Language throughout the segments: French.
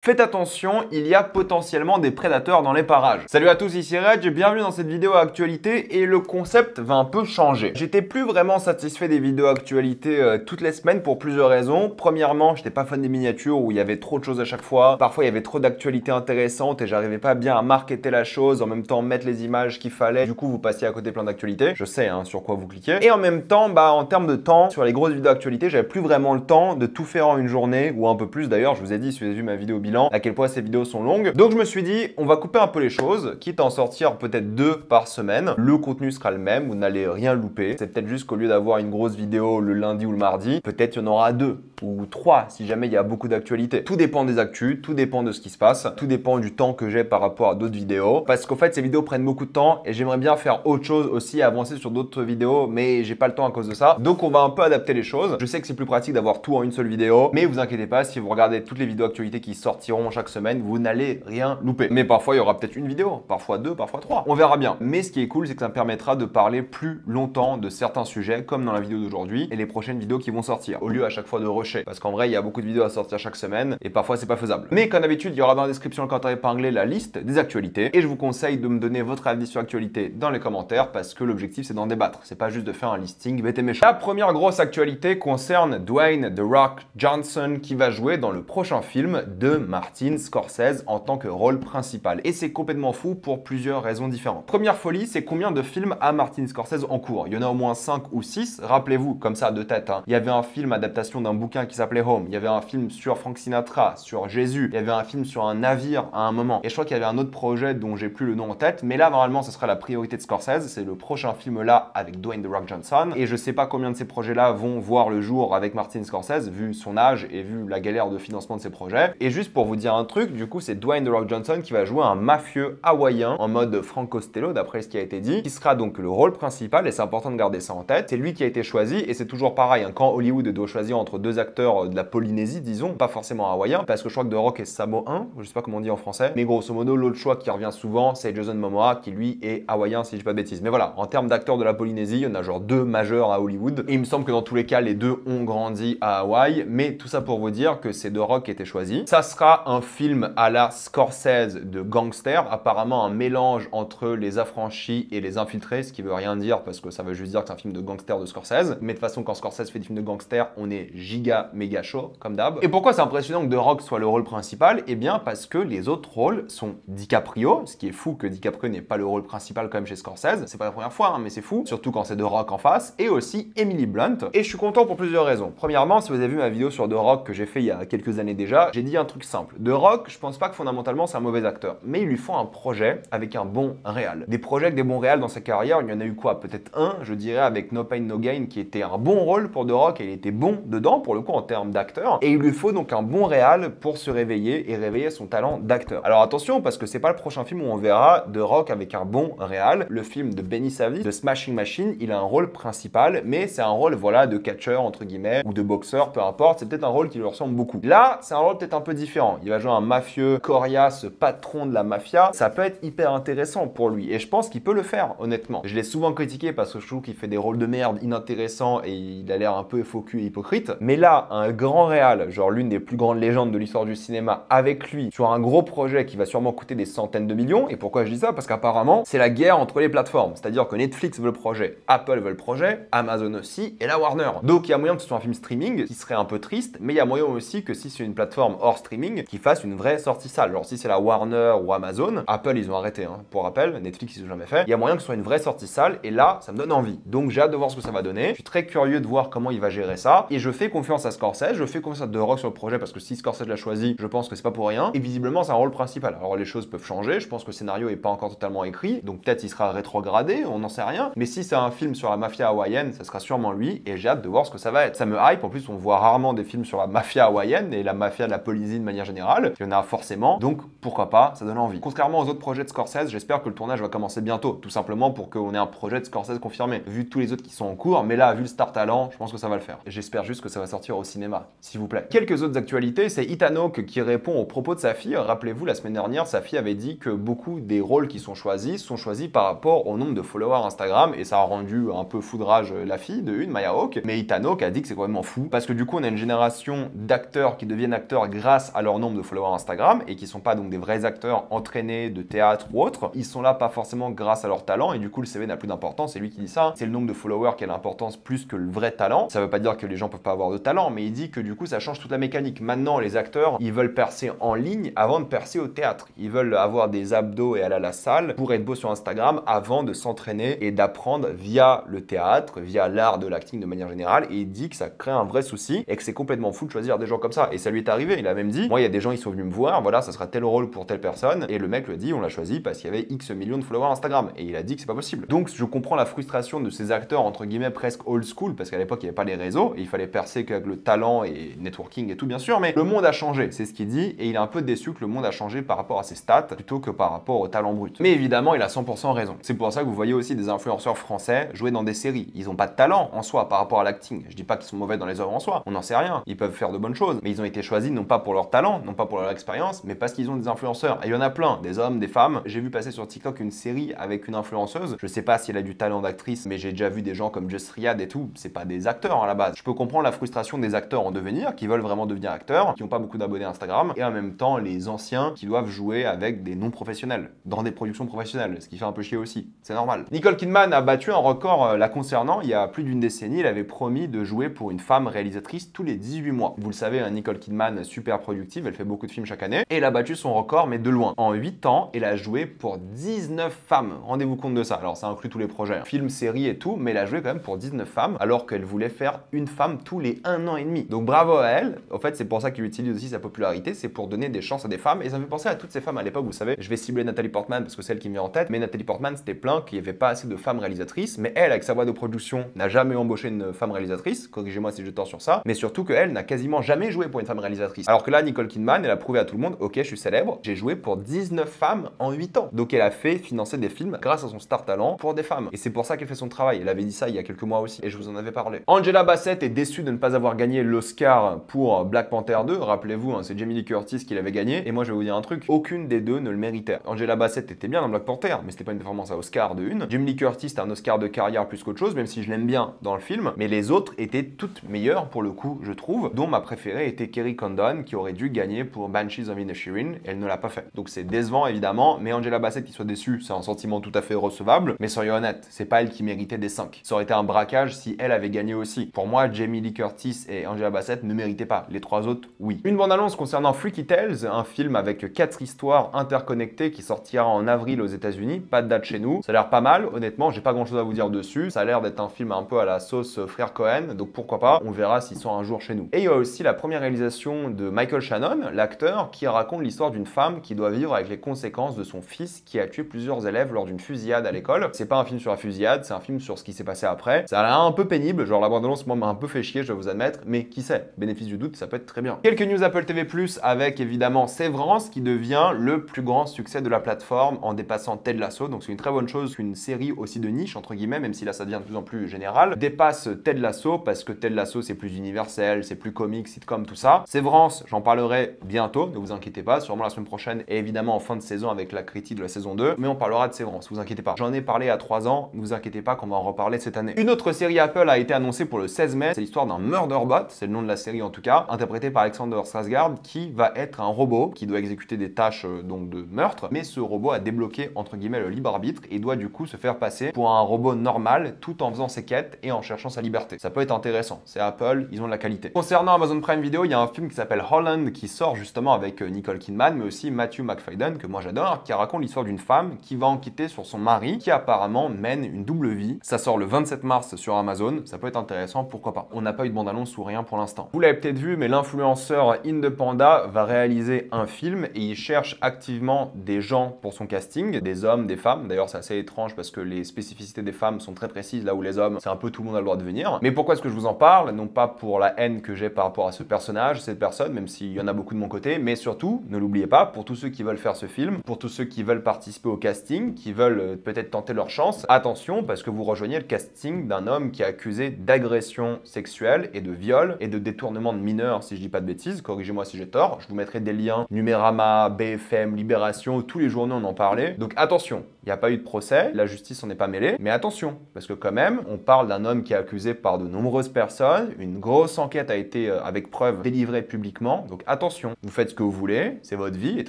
Faites attention, il y a potentiellement des prédateurs dans les parages. Salut à tous, ici Reg, bienvenue dans cette vidéo actualité et le concept va un peu changer. J'étais plus vraiment satisfait des vidéos actualité toutes les semaines pour plusieurs raisons. Premièrement, j'étais pas fan des miniatures où il y avait trop de choses à chaque fois. Parfois, il y avait trop d'actualités intéressantes et j'arrivais pas bien à marketer la chose, en même temps mettre les images qu'il fallait. Du coup, vous passiez à côté plein d'actualités. Je sais sur quoi vous cliquez. Et en même temps, en termes de temps, sur les grosses vidéos actualité, j'avais plus vraiment le temps de tout faire en une journée ou un peu plus d'ailleurs. Je vous ai dit, si vous avez vu ma vidéo bilan, à quel point ces vidéos sont longues. Donc je me suis dit, on va couper un peu les choses, quitte à en sortir peut-être 2 par semaine. Le contenu sera le même, vous n'allez rien louper. C'est peut-être juste qu'au lieu d'avoir une grosse vidéo le lundi ou le mardi, peut-être il y en aura 2 ou 3 si jamais il y a beaucoup d'actualités. Tout dépend des actus, tout dépend de ce qui se passe, tout dépend du temps que j'ai par rapport à d'autres vidéos. Parce qu'en fait, ces vidéos prennent beaucoup de temps et j'aimerais bien faire autre chose aussi, avancer sur d'autres vidéos, mais j'ai pas le temps à cause de ça. Donc on va un peu adapter les choses. Je sais que c'est plus pratique d'avoir tout en une seule vidéo, mais vous inquiétez pas, si vous regardez toutes les vidéos actualités qui sortiront chaque semaine, vous n'allez rien louper. Mais parfois, il y aura peut-être une vidéo, parfois 2, parfois 3. On verra bien. Mais ce qui est cool, c'est que ça me permettra de parler plus longtemps de certains sujets, comme dans la vidéo d'aujourd'hui et les prochaines vidéos qui vont sortir, au lieu à chaque fois de rusher. Parce qu'en vrai, il y a beaucoup de vidéos à sortir chaque semaine et parfois, c'est pas faisable. Mais comme d'habitude, il y aura dans la description, le commentaire épinglé, la liste des actualités. Et je vous conseille de me donner votre avis sur l'actualité dans les commentaires parce que l'objectif, c'est d'en débattre. C'est pas juste de faire un listing bête et méchant. La première grosse actualité concerne Dwayne The Rock Johnson qui va jouer dans le prochain film de Martin Scorsese en tant que rôle principal. Et c'est complètement fou pour plusieurs raisons différentes. Première folie, c'est combien de films a Martin Scorsese en cours? Il y en a au moins 5 ou 6. Rappelez-vous, comme ça de tête, il y avait un film adaptation d'un bouquin qui s'appelait Home. Il y avait un film sur Frank Sinatra, sur Jésus. Il y avait un film sur un navire à un moment. Et je crois qu'il y avait un autre projet dont j'ai plus le nom en tête. Mais là, normalement, ce sera la priorité de Scorsese. C'est le prochain film là avec Dwayne The Rock Johnson. Et je sais pas combien de ces projets-là vont voir le jour avec Martin Scorsese, vu son âge et vu la galère de financement de ses projets. Et juste pour vous dire un truc, du coup, c'est Dwayne The Rock Johnson qui va jouer un mafieux hawaïen en mode Frank Costello, d'après ce qui a été dit, qui sera donc le rôle principal, et c'est important de garder ça en tête. C'est lui qui a été choisi, et c'est toujours pareil, quand Hollywood doit choisir entre deux acteurs de la Polynésie, disons, pas forcément hawaïen, parce que je crois que The Rock est samoan, je sais pas comment on dit en français, mais grosso modo, l'autre choix qui revient souvent, c'est Jason Momoa, qui lui est hawaïen, si je dis pas de bêtises. Mais voilà, en termes d'acteurs de la Polynésie, il y en a genre 2 majeurs à Hollywood, et il me semble que dans tous les cas, les 2 ont grandi à Hawaï, mais tout ça pour vous dire que c'est The Rock qui a été choisi. Ça sera un film à la Scorsese de gangster, apparemment un mélange entre les affranchis et les infiltrés, ce qui veut rien dire parce que ça veut juste dire que c'est un film de gangster de Scorsese. Mais de toute façon, quand Scorsese fait des films de gangster, on est giga méga chaud, comme d'hab. Et pourquoi c'est impressionnant que The Rock soit le rôle principal? Eh bien parce que les autres rôles sont DiCaprio, ce qui est fou que DiCaprio n'ait pas le rôle principal quand même chez Scorsese. C'est pas la première fois, mais c'est fou, surtout quand c'est The Rock en face, et aussi Emily Blunt. Et je suis content pour plusieurs raisons. Premièrement, si vous avez vu ma vidéo sur The Rock que j'ai fait il y a quelques années déjà, j'ai dit un truc simple. The Rock, je pense pas que fondamentalement c'est un mauvais acteur, mais il lui faut un projet avec un bon réal. Des projets avec des bons réals dans sa carrière, il y en a eu quoi? Peut-être un, je dirais, avec No Pain No Gain, qui était un bon rôle pour The Rock, et il était bon dedans, pour le coup, en termes d'acteur, et il lui faut donc un bon réal pour se réveiller et réveiller son talent d'acteur. Alors attention, parce que c'est pas le prochain film où on verra The Rock avec un bon réal. Le film de Benny Safdie, de Smashing Machine, il a un rôle principal, mais c'est un rôle, voilà, de catcheur, entre guillemets, ou de boxeur, peu importe, c'est peut-être un rôle qui lui ressemble beaucoup. Là, c'est un rôle peut-être un peu différent. Il va jouer un mafieux coriace, patron de la mafia. Ça peut être hyper intéressant pour lui. Et je pense qu'il peut le faire, honnêtement. Je l'ai souvent critiqué parce que je trouve qu'il fait des rôles de merde inintéressants et il a l'air un peu faux cul et hypocrite. Mais là, un grand réal, genre l'une des plus grandes légendes de l'histoire du cinéma, avec lui, sur un gros projet qui va sûrement coûter des centaines de millions. Et pourquoi je dis ça? Parce qu'apparemment, c'est la guerre entre les plateformes. C'est-à-dire que Netflix veut le projet, Apple veut le projet, Amazon aussi, et la Warner. Donc il y a moyen que ce soit un film streaming, qui serait un peu triste, mais il y a moyen aussi que si c'est une plateforme hors streaming, qu'il fasse une vraie sortie salle. Genre si c'est la Warner ou Amazon, Apple ils ont arrêté, pour rappel, Netflix ils ont jamais fait. Il y a moyen que ce soit une vraie sortie salle, et là, ça me donne envie. Donc j'ai hâte de voir ce que ça va donner. Je suis très curieux de voir comment il va gérer ça, et je fais confiance à Scorsese, je fais confiance à The Rock sur le projet, parce que si Scorsese l'a choisi, je pense que c'est pas pour rien, et visiblement c'est un rôle principal. Alors les choses peuvent changer, je pense que le scénario est pas encore totalement écrit, donc peut-être il sera rétrogradé, on n'en sait rien, mais si c'est un film sur la mafia hawaïenne, ça sera sûrement lui, et j'ai hâte de voir ce que ça va être. Ça me hype, en plus on voit rarement des films sur la mafia hawaïenne, et la mafia de la Polynésie de manière générale, il y en a forcément, donc pourquoi pas, ça donne envie. Contrairement aux autres projets de Scorsese, j'espère que le tournage va commencer bientôt, tout simplement pour qu'on ait un projet de Scorsese confirmé, vu tous les autres qui sont en cours, mais là, vu le star talent, je pense que ça va le faire. J'espère juste que ça va sortir sortir au cinéma, s'il vous plaît. Quelques autres actualités, c'est Ethan Hawke qui répond aux propos de sa fille. Rappelez-vous, la semaine dernière, sa fille avait dit que beaucoup des rôles qui sont choisis par rapport au nombre de followers Instagram, et ça a rendu un peu foudrage la fille de Maya Hawke. Mais Ethan Hawke a dit que c'est complètement fou, parce que du coup, on a une génération d'acteurs qui deviennent acteurs grâce à leur nombre de followers Instagram, et qui sont pas donc des vrais acteurs entraînés de théâtre ou autre. Ils sont là pas forcément grâce à leur talent, et du coup, le CV n'a plus d'importance. C'est lui qui dit ça. C'est le nombre de followers qui a l'importance plus que le vrai talent. Ça veut pas dire que les gens peuvent pas avoir de talent, mais il dit que du coup, ça change toute la mécanique. Maintenant, les acteurs, ils veulent percer en ligne avant de percer au théâtre. Ils veulent avoir des abdos et aller à la salle pour être beau sur Instagram avant de s'entraîner et d'apprendre via le théâtre, via l'art de l'acting de manière générale. Et il dit que ça crée un vrai souci et que c'est complètement fou de choisir des gens comme ça. Et ça lui est arrivé. Il a même dit, moi, il y a des gens, ils sont venus me voir, voilà, ça sera tel rôle pour telle personne. Et le mec lui a dit, on l'a choisi parce qu'il y avait X millions de followers Instagram. Et il a dit que c'est pas possible. Donc, je comprends la frustration de ces acteurs, entre guillemets, presque old school, parce qu'à l'époque, il n'y avait pas les réseaux. Et il fallait percer qu'avec le talent et networking et tout, bien sûr. Mais le monde a changé, c'est ce qu'il dit. Et il est un peu déçu que le monde a changé par rapport à ses stats plutôt que par rapport au talent brut. Mais évidemment, il a 100% raison. C'est pour ça que vous voyez aussi des influenceurs français jouer dans des séries. Ils n'ont pas de talent en soi par rapport à l'acting. Je dis pas qu'ils sont mauvais dans les œuvres en soi, on n'en sait rien. Ils peuvent faire de bonnes choses, mais ils ont été choisis non pas pour leur talent, non pas pour leur expérience, mais parce qu'ils ont des influenceurs. Et il y en a plein, des hommes, des femmes. J'ai vu passer sur TikTok une série avec une influenceuse. Je sais pas si elle a du talent d'actrice, mais j'ai déjà vu des gens comme Just Riyad et tout. C'est pas des acteurs à la base. Je peux comprendre la frustration des acteurs en devenir, qui veulent vraiment devenir acteurs, qui n'ont pas beaucoup d'abonnés Instagram, et en même temps les anciens qui doivent jouer avec des non-professionnels, dans des productions professionnelles, ce qui fait un peu chier aussi. C'est normal. Nicole Kidman a battu un record la concernant. Il y a plus d'une décennie, elle avait promis de jouer pour une femme réalisatrice tous les 18 mois. Vous le savez, Nicole Kidman, super productive, elle fait beaucoup de films chaque année, et elle a battu son record, mais de loin. En 8 ans, elle a joué pour 19 femmes. Rendez-vous compte de ça. Alors ça inclut tous les projets, hein. Films, séries et tout, mais elle a joué quand même pour 19 femmes, alors qu'elle voulait faire une femme tous les 1 an et demi. Donc bravo à elle. En fait, c'est pour ça qu'il utilise aussi sa popularité, c'est pour donner des chances à des femmes, et ça me fait penser à toutes ces femmes à l'époque, vous savez, je vais cibler Nathalie Portman parce que c'est elle qui me vient en tête, mais Nathalie Portman c'était plein qu'il n'y avait pas assez de femmes réalisatrices, mais elle, avec sa boîte de production, n'a jamais embauché une femme réalisatrice, corrigez-moi si j'ai tort sur ça, mais surtout qu'elle n'a quasiment jamais joué pour une femme réalisatrice. Alors que là, Nicole Kidman, elle a prouvé à tout le monde, ok, je suis célèbre, j'ai joué pour 19 femmes en 8 ans. Donc elle a fait financer des films grâce à son star talent pour des femmes. Et c'est pour ça qu'elle fait son travail. Elle avait dit ça il y a quelques mois aussi, et je vous en avais parlé. Angela Bassett est déçue de ne pas avoir gagné l'Oscar pour Black Panther 2. Rappelez-vous, hein, c'est Jamie Lee Curtis qui l'avait gagné, et moi je vais vous dire un truc, aucune des deux ne le méritait. Angela Bassett était bien dans Black Panther, mais c'était pas une performance à Oscar de une. Jamie Lee Curtis, c'était un Oscar de carrière plus qu'autre chose, même si je l'aime bien dans le film, mais les autres étaient toutes meilleures pour le coup, je trouve, dont ma préférée était Kerry Condon, qui aurait dû gagner pour Banshees of Inisherin, elle ne l'a pas fait. Donc c'est décevant évidemment, mais Angela Bassett qui soit déçue, c'est un sentiment tout à fait recevable, mais soyons honnêtes, c'est pas elle qui méritait des 5. Ça aurait été un braquage si elle avait gagné aussi. Pour moi, Jamie Lee Curtis et Angela Bassett ne méritaient pas, les trois autres, oui. Une bande-annonce concernant Freaky Tales, un film avec 4 histoires interconnectées qui sortira en avril aux États-Unis, pas de date chez nous. Ça a l'air pas mal, honnêtement, j'ai pas grand chose à vous dire dessus. Ça a l'air d'être un film un peu à la sauce frère Cohen, donc pourquoi pas, on verra s'il sort un jour chez nous. Et il y a aussi la première réalisation de Michael Shannon, l'acteur, qui raconte l'histoire d'une femme qui doit vivre avec les conséquences de son fils qui a tué plusieurs élèves lors d'une fusillade à l'école. C'est pas un film sur la fusillade, c'est un film sur ce qui s'est passé après. Ça a l'air un peu pénible, genre la bande-annonce moi m'a un peu fait chier, je dois vous admettre, mais qui sait, bénéfice du doute, ça peut être très bien. Quelques news Apple TV+, avec évidemment Sévrance qui devient le plus grand succès de la plateforme en dépassant Ted Lasso, donc c'est une très bonne chose qu'une série aussi de niche, entre guillemets, même si là ça devient de plus en plus général, dépasse Ted Lasso parce que Ted Lasso c'est plus universel, c'est plus comique, sitcom, tout ça. Sévrance, j'en parlerai bientôt, ne vous inquiétez pas, sûrement la semaine prochaine et évidemment en fin de saison avec la critique de la saison 2, mais on parlera de Sévrance, vous inquiétez pas. J'en ai parlé à 3 ans, ne vous inquiétez pas qu'on va en reparler cette année. Une autre série Apple a été annoncée pour le 16 mai, c'est l'histoire d'un Murderbot, c'est le nom de la série en tout cas, interprété par Alexander Skarsgård, qui va être un robot qui doit exécuter des tâches donc de meurtre, mais ce robot a débloqué entre guillemets le libre arbitre et doit du coup se faire passer pour un robot normal tout en faisant ses quêtes et en cherchant sa liberté. Ça peut être intéressant, c'est Apple, ils ont de la qualité. Concernant Amazon Prime Video, il y a un film qui s'appelle Holland qui sort justement avec Nicole Kidman, mais aussi Matthew McFadden, que moi j'adore, qui raconte l'histoire d'une femme qui va enquêter sur son mari, qui apparemment mène une double vie. Ça sort le 27 mars sur Amazon, ça peut être intéressant, pourquoi pas. On n'a pas eu de bande-annonce ou rien pour l'instant. Vous l'avez peut-être vu, mais l'influenceur Indepanda va réaliser un film et il cherche activement des gens pour son casting, des hommes, des femmes. D'ailleurs, c'est assez étrange parce que les spécificités des femmes sont très précises, là où les hommes, c'est un peu tout le monde a le droit de venir. Mais pourquoi est-ce que je vous en parle? Non pas pour la haine que j'ai par rapport à ce personnage, cette personne, même s'il y en a beaucoup de mon côté, mais surtout, ne l'oubliez pas, pour tous ceux qui veulent faire ce film, pour tous ceux qui veulent participer au casting, qui veulent peut-être tenter leur chance, attention parce que vous rejoignez le casting d'un homme qui est accusé d'agression sexuelle et de viol et de détournement de mineurs, si je dis pas de bêtises, corrigez-moi si j'ai tort. Je vous mettrai des liens, Numérama, BFM, Libération, tous les journaux en ont parlé. Donc attention, il n'y a pas eu de procès, la justice n'en est pas mêlée, mais attention, parce que quand même, on parle d'un homme qui est accusé par de nombreuses personnes, une grosse enquête a été avec preuve délivrée publiquement, donc attention, vous faites ce que vous voulez, c'est votre vie, et de toute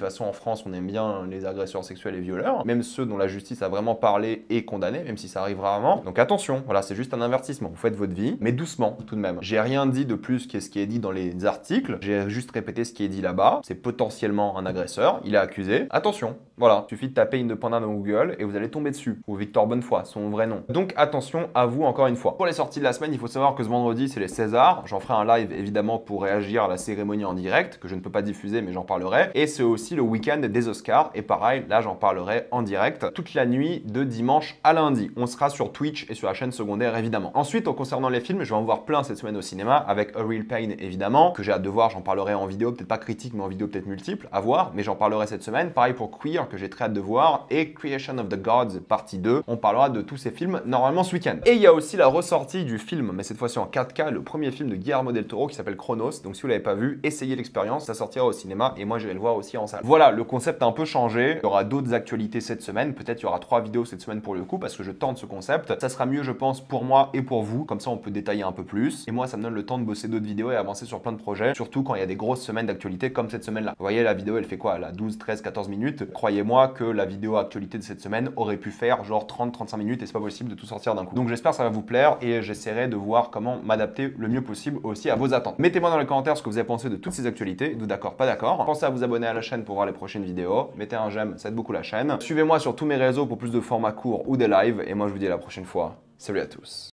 façon en France on aime bien les agresseurs sexuels et violeurs, même ceux dont la justice a vraiment parlé et condamné, même si ça arrive rarement, donc attention, voilà, c'est juste un avertissement, vous faites votre vie, mais doucement tout de même. J'ai rien dit de plus que ce qui est dit dans les articles, j'ai juste répété ce qui est dit là-bas, c'est potentiellement un agresseur, il est accusé, attention, voilà, il suffit de taper Independent dans Google et vous allez tomber dessus, ou Victor Bonnefoy, son vrai nom. Donc attention à vous encore une fois. Pour les sorties de la semaine, il faut savoir que ce vendredi c'est les Césars, j'en ferai un live évidemment pour réagir à la cérémonie en direct, que je ne peux pas diffuser mais j'en parlerai, et c'est aussi le week-end des Oscars, et pareil, là j'en parlerai en direct, toute la nuit de dimanche à lundi. On sera sur Twitch et sur la chaîne secondaire évidemment. Ensuite, en concernant les films, je vais en voir plein cette semaine au cinéma, avec A Real Pain évidemment, que j'ai hâte de voir, j'en parlerai en vidéo, peut-être pas critique mais en vidéo peut-être multiple, à voir, mais j'en parlerai cette semaine. Pareil pour Queer, que j'ai très hâte de voir, et Creation of the Gods partie 2, on parlera de tous ces films normalement ce week-end. Et il y a aussi la ressortie du film, mais cette fois-ci en 4K, le premier film de Guillermo del Toro qui s'appelle Chronos, donc si vous l'avez pas vu, essayez l'expérience, ça sortira au cinéma et moi j'irai le voir aussi en salle. Voilà, le concept a un peu changé, il y aura d'autres actualités cette semaine, peut-être il y aura 3 vidéos cette semaine pour le coup, parce que je tente ce concept, ça sera mieux je pense pour moi et pour vous, comme ça on peut détailler un peu plus, et moi ça me donne le temps de bosser d'autres vidéos et avancer sur plein de projets, surtout quand il y a des grosses semaines d'actualité comme cette semaine-là. Vous voyez la vidéo elle fait quoi, elle a 12, 13, 14 minutes, croyez-moi que la vidéo actualité de cette semaine aurait pu faire genre 30-35 minutes et c'est pas possible de tout sortir d'un coup. Donc j'espère que ça va vous plaire et j'essaierai de voir comment m'adapter le mieux possible aussi à vos attentes. Mettez-moi dans les commentaires ce que vous avez pensé de toutes ces actualités, êtes-vous d'accord, pas d'accord. Pensez à vous abonner à la chaîne pour voir les prochaines vidéos, mettez un j'aime, ça aide beaucoup la chaîne. Suivez-moi sur tous mes réseaux pour plus de formats courts ou des lives et moi je vous dis à la prochaine fois. Salut à tous.